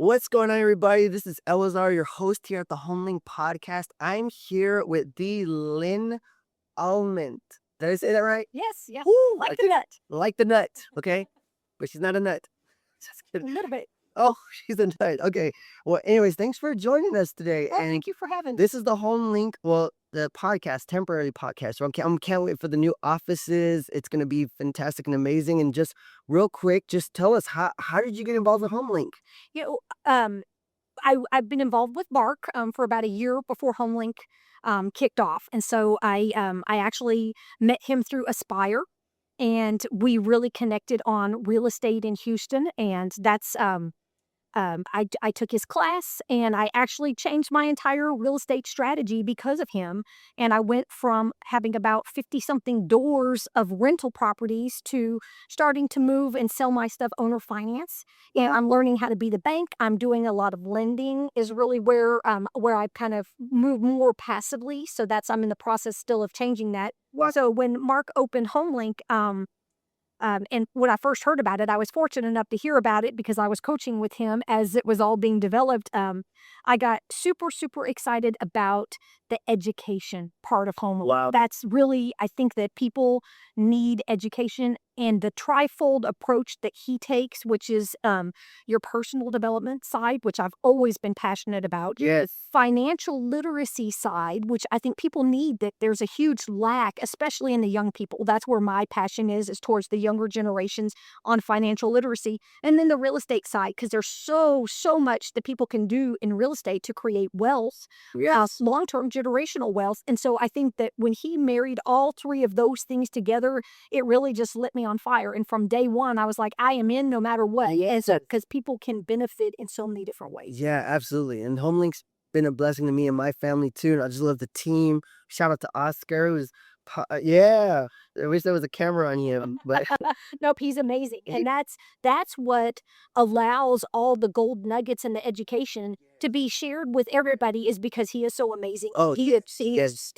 What's going on, everybody? This is Eleazar, your host here at the HomeLynQ Podcast. I'm here with the Lynn Almond. Did I say that right? Yes, yeah. Woo! Like the nut. Like the nut, okay? But she's not a nut. Just A kidding. little bit. Oh, she's a nut. Okay. Well, anyways, thanks for joining us today. Oh, And thank you for having me. this is the HomeLynQ, the podcast, temporary podcast. So I can't wait for the new offices. It's going to be fantastic and amazing. And just real quick, just tell us, how did you get involved with HomeLynQ? You know, I've been involved with Bark for about a year before HomeLynQ kicked off, and so I actually met him through Aspire, and we really connected on real estate in Houston, and I took his class, and I actually changed my entire real estate strategy because of him. And I went from having about 50 something doors of rental properties to starting to move and sell my stuff owner finance. And I'm learning how to be the bank. I'm doing a lot of lending is really where I've kind of moved more passively. So I'm in the process still of changing that. So when Mark opened HomeLynQ, and when I first heard about it, I was fortunate enough to hear about it because I was coaching with him as it was all being developed. I got super, super excited about the education part of HomeLynQ. Wow. That's really, I think that people need education, and the trifold approach that he takes, which is your personal development side, which I've always been passionate about. Yes. Financial literacy side, which I think people need, that there's a huge lack, especially in the young people. That's where my passion is towards the younger generations on financial literacy. And then the real estate side, because there's so much that people can do in real estate to create wealth, Yes. long-term generational wealth. And so I think that when he married all three of those things together, it really just lit me on fire. And from day one, I was like, I am in no matter what. Yes. Because people can benefit in so many different ways. Yeah, absolutely. And HomeLynQ's been a blessing to me and my family too. And I just love the team. Shout out to Oscar. It was, yeah. I wish there was a camera on him, but Nope, he's amazing. And that's what allows all the gold nuggets in the education to be shared with everybody, is because he is so amazing. Oh, He is yes.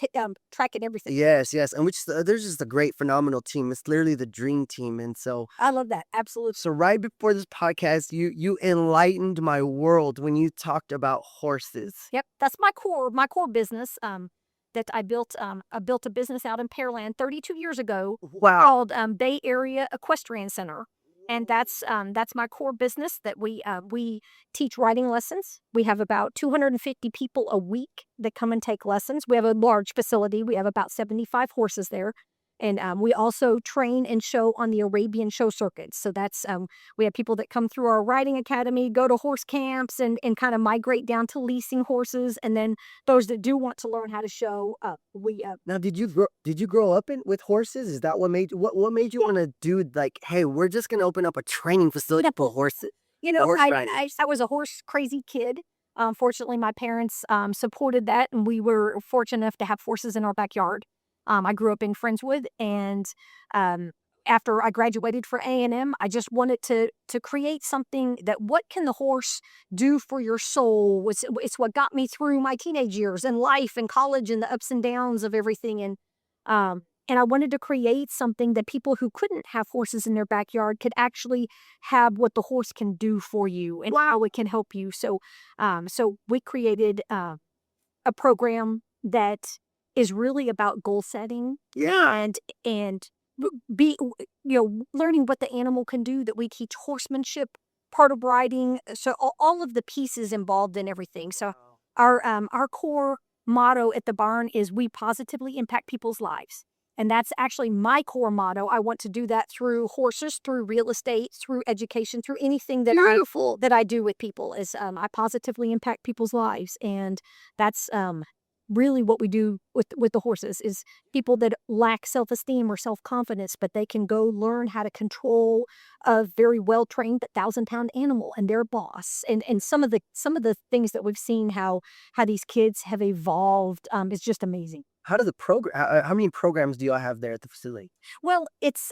tracking everything. Yes. And there's just a great, phenomenal team. It's literally the dream team. And so, I love that. Absolutely. so right before this podcast, you enlightened my world when you talked about horses. Yep, that's my core business. That I built a business out in Pearland 32 years ago Wow. called Bay Area Equestrian Center. And that's my core business, that we teach riding lessons. We have about 250 people a week that come and take lessons. We have a large facility. We have about 75 horses there. And we also train and show on the Arabian show circuits. So we have people that come through our riding academy, go to horse camps, and kind of migrate down to leasing horses. And then those that do want to learn how to show, Now, did you grow up with horses? Is that what made you want to do, like, hey, we're just gonna open up a training facility for horses? Horse riding. I was a horse crazy kid. Fortunately, my parents supported that, and we were fortunate enough to have horses in our backyard. I grew up in Friendswood, and after I graduated for A&M, I just wanted to create something that, what can the horse do for your soul? It's what got me through my teenage years and life and college and the ups and downs of everything. And I wanted to create something that people who couldn't have horses in their backyard could actually have, what the horse can do for you and how it can help you. So we created a program that is really about goal setting. Yeah. And learning what the animal can do, that we teach horsemanship, part of riding. So all of the pieces involved in everything. So our core motto at the barn is, we positively impact people's lives. And that's actually my core motto. I want to do that through horses, through real estate, through education, through anything that I do with people, is I positively impact people's lives. And that's really what we do with the horses, is people that lack self-esteem or self-confidence, but they can go learn how to control a very well-trained 1,000-pound animal and their boss. And some of the things that we've seen, how these kids have evolved, is just amazing. how does the program? How many programs do y'all have there at the facility? Well, it's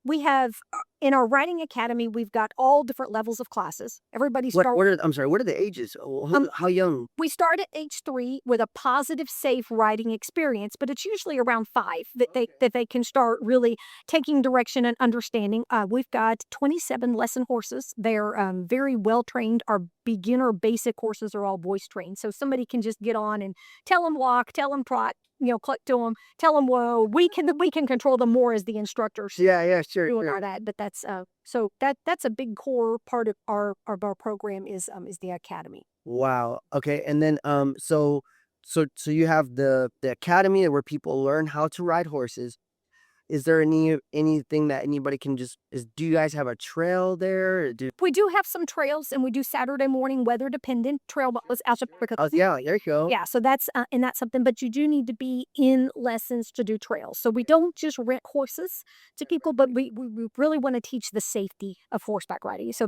we have in our writing academy, we've got all different levels of classes. Everybody What start what are I'm sorry, what are the ages? um How young? we start at age 3 with a positive, safe writing experience, but it's usually around 5 that they can start really taking direction and understanding. We've got 27 lesson horses. They're very well trained. Our beginner basic horses are all voice trained, so somebody can just get on and tell them walk, tell them trot, click to them, tell them whoa. We can control them more as the instructors Yeah, sure, doing sure. all that. But that's a big core part of our program is the academy. Wow. Okay. And then so you have the academy where people learn how to ride horses. Is there anything that anybody can do you guys have a trail there? We do have some trails, and we do Saturday morning weather dependent trail was out because Oh yeah, there you go. yeah, so that's something, but you do need to be in lessons to do trails. So we don't just rent horses to people, but we really want to teach the safety of horseback riding. So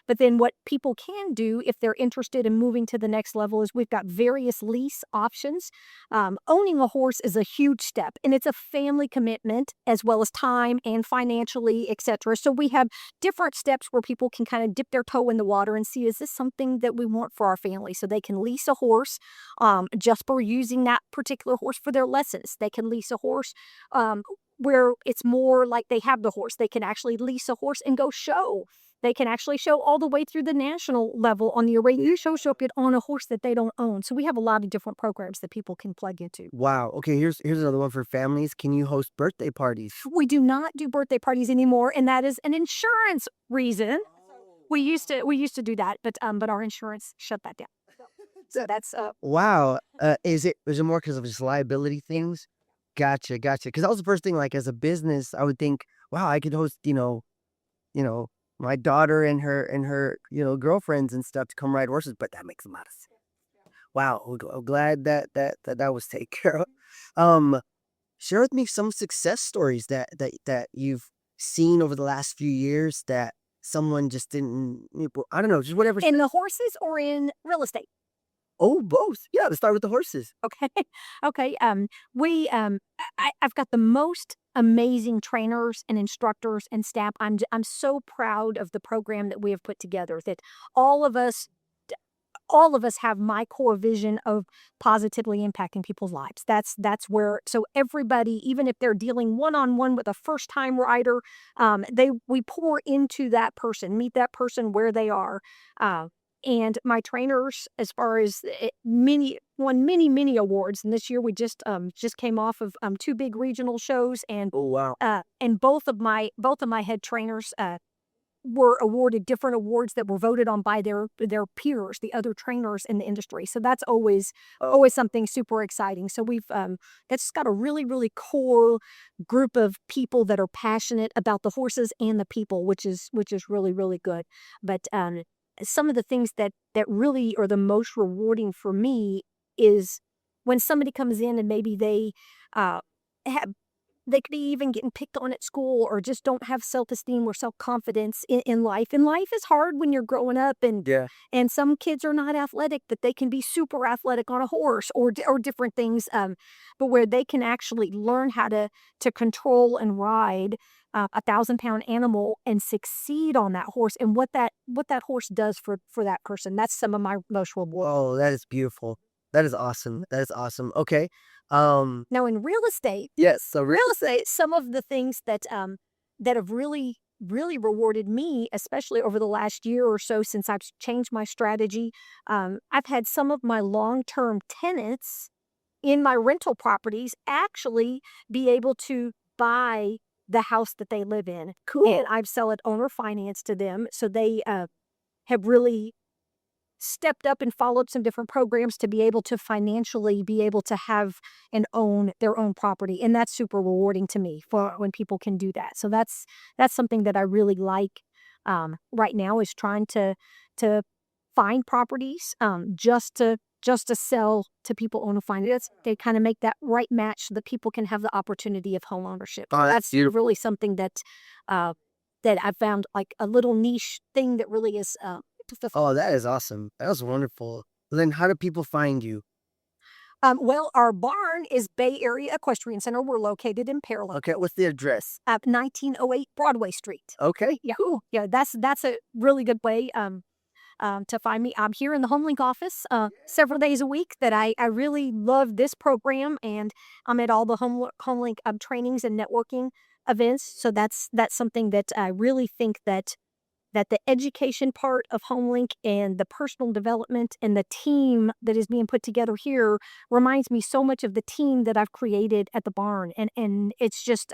but then what people can do if they're interested in moving to the next level is we've got various lease options. Owning a horse is a huge step, and it's a family commitment as well as time and financially, etc. So we have different steps where people can kind of dip their toe in the water and see, is this something that we want for our family? So they can lease a horse just for using that particular horse for their lessons. They can lease a horse where it's more like they have the horse. They can actually lease a horse and go show. They can actually show all the way through the national level on the radio show up it on a horse that they don't own. So we have a lot of different programs that people can plug into. Wow. Okay, here's another one for families. Can you host birthday parties? We do not do birthday parties anymore, and that is an insurance reason. We used to do that, but our insurance shut that down. So that's Wow. Is it more because of just liability things? Gotcha. Because that was the first thing, like as a business, I would think, wow, I could host, you know, my daughter and her, girlfriends and stuff to come ride horses, but that makes a lot of sense. Wow. I'm glad that was taken care of. Um, Share with me some success stories that you've seen over the last few years that someone just didn't, I don't know, just whatever. in the horses or in real estate. Oh, both. Yeah, let's start with the horses. Okay. Okay. I've got the most amazing trainers and instructors and staff. I'm so proud of the program that we have put together. That all of us, all of us have my core vision of positively impacting people's lives. That's where so everybody, even if they're dealing one on one with a first time rider, we pour into that person, meet that person where they are. Uh, and my trainers, as far as won many awards, and this year we just came off of 2 big regional shows, Oh, wow. and both of my head trainers were awarded different awards that were voted on by their peers, the other trainers in the industry. So that's always something super exciting. So we've that's got a really core group of people that are passionate about the horses and the people, which is really good. But some of the things that really are the most rewarding for me is when somebody comes in and maybe uh, have they could be even getting picked on at school or just don't have self-esteem or self-confidence in life. And life is hard when you're growing up, Yeah. and some kids are not athletic, but they can be super athletic on a horse or different things. But where they can actually learn how to control and ride a 1,000-pound animal and succeed on that horse, and what that horse does for that person. That's some of my most reward. Whoa, that is beautiful. That is awesome. That is awesome. Okay. Now in real estate, Yes. So real estate, some of the things that have really rewarded me, especially over the last year or so since I've changed my strategy. I've had some of my long-term tenants in my rental properties actually be able to buy the house that they live in, and I've sell it owner finance to them. So they have really stepped up and followed some different programs to be able to financially be able to have and own their own property, and that's super rewarding to me for when people can do that. So that's something that I really like right now is trying to find properties just to sell to people own and finance. They kind of make that right match so that people can have the opportunity of home ownership. Oh, that's That's beautiful. really something uh, that I found like a little niche thing that really is Oh, that is awesome. That was wonderful. Then how do people find you? Well, our barn is Bay Area Equestrian Center. We're located in Pearland. Okay, what's the address? 1908 Broadway Street. Okay. Yeah, yeah, that's a really good way to find me. I'm here in the HomeLynQ office several days a week. That I really love this program, and I'm at all the HomeLynQ trainings and networking events. So that's something that I really think that the education part of HomeLynQ and the personal development and the team that is being put together here reminds me so much of the team that I've created at the barn, and it's just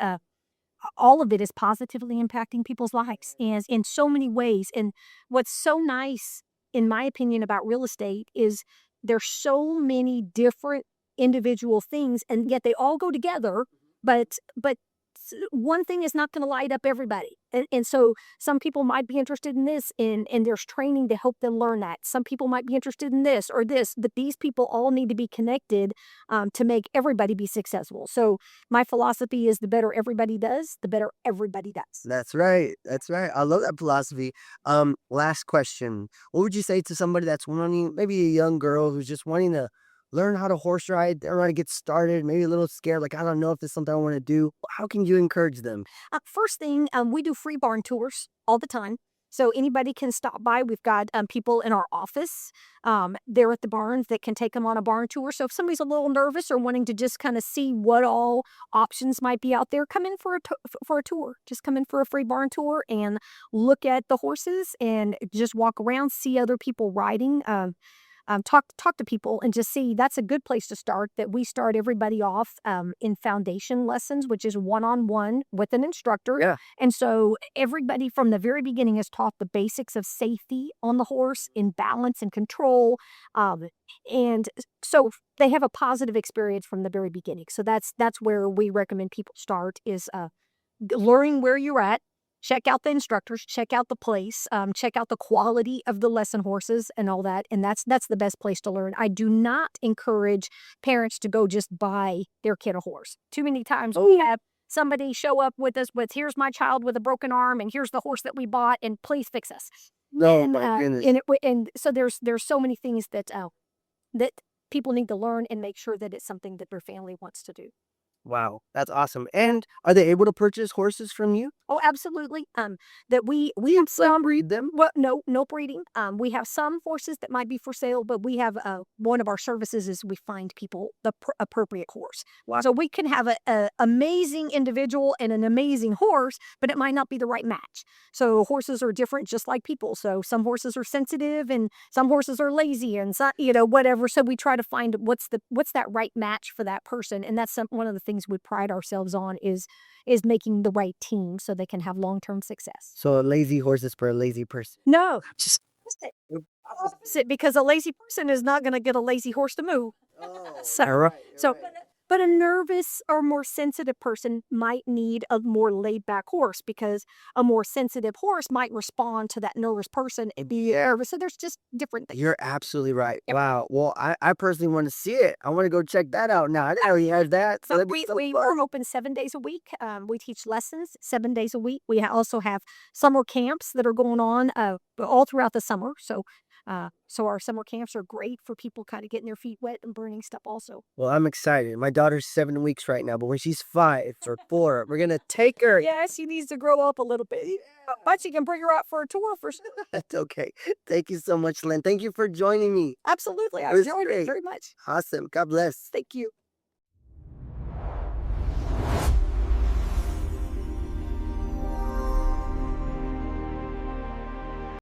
all of it is positively impacting people's lives and in so many ways. And what's so nice, in my opinion, about real estate is there's so many different individual things, and yet they all go together. But one thing is not going to light up everybody, and so some people might be interested in this, and there's training to help them learn that. Some people might be interested in this or this, but these people all need to be connected to make everybody be successful. So my philosophy is the better everybody does, the better everybody does. That's right. That's right. I love that philosophy. Last question. What would you say to somebody that's wanting, maybe a young girl who's just wanting to learn how to horse ride? They're trying to get started, maybe a little scared, like, I don't know if this is something I want to do. How can you encourage them? First thing, we do free barn tours all the time. So anybody can stop by. We've got people in our office there at the barns that can take them on a barn tour. So if somebody's a little nervous or wanting to just kind of see what all options might be out there, come in for a tour. Just come in for a free barn tour and look at the horses and just walk around, see other people riding. Talk to people and just see. That's a good place to start. That we start everybody off in foundation lessons, which is one-on-one with an instructor. Yeah. And so everybody from the very beginning is taught the basics of safety on the horse, in balance and control, and so they have a positive experience from the very beginning. So that's where we recommend people start, is learning where you're at. Check out the instructors, check out the place, check out the quality of the lesson horses and all that. And that's the best place to learn. I do not encourage parents to go just buy their kid a horse. Too many times we have somebody show up with us with, here's my child with a broken arm, and here's the horse that we bought, and please fix us. No, And, my goodness. and so there's so many things that people need to learn and make sure that it's something that their family wants to do. Wow, that's awesome. And are they able to purchase horses from you? Oh, absolutely. That we Can have some. breed them? Well, no breeding. We have some horses that might be for sale, but we have one of our services is we find people the appropriate horse. Wow. So we can have a amazing individual and an amazing horse, but it might not be the right match. So horses are different, just like people. So some horses are sensitive, and some horses are lazy, and some, whatever. So we try to find what's that right match for that person, and that's one of the things we pride ourselves on is making the right team so they can have long-term success. So a lazy horse is for a lazy person. No, just opposite, because a lazy person is not going to get a lazy horse to move. So, All right. so, but a nervous or more sensitive person might need a more laid-back horse, because a more sensitive horse might respond to that nervous person and be nervous. So there's just different things. You're absolutely right. Yep. Wow. Well, I personally want to see it. I want to go check that out now. I didn't know he had that. So So that'd be so fun. we're open 7 days a week. We teach lessons 7 days a week. We also have summer camps that are going on all throughout the summer. So our summer camps are great for people kind of getting their feet wet and burning stuff also. Well, I'm excited. My daughter's 7 weeks right now, but when she's 5 or 4, we're gonna take her. Yeah, she needs to grow up a little bit. But you can bring her out for a tour for sure. That's okay. Thank you so much, Lynn. Thank you for joining me. Absolutely. I It was enjoyed great. it very much. Awesome. God bless. Thank you.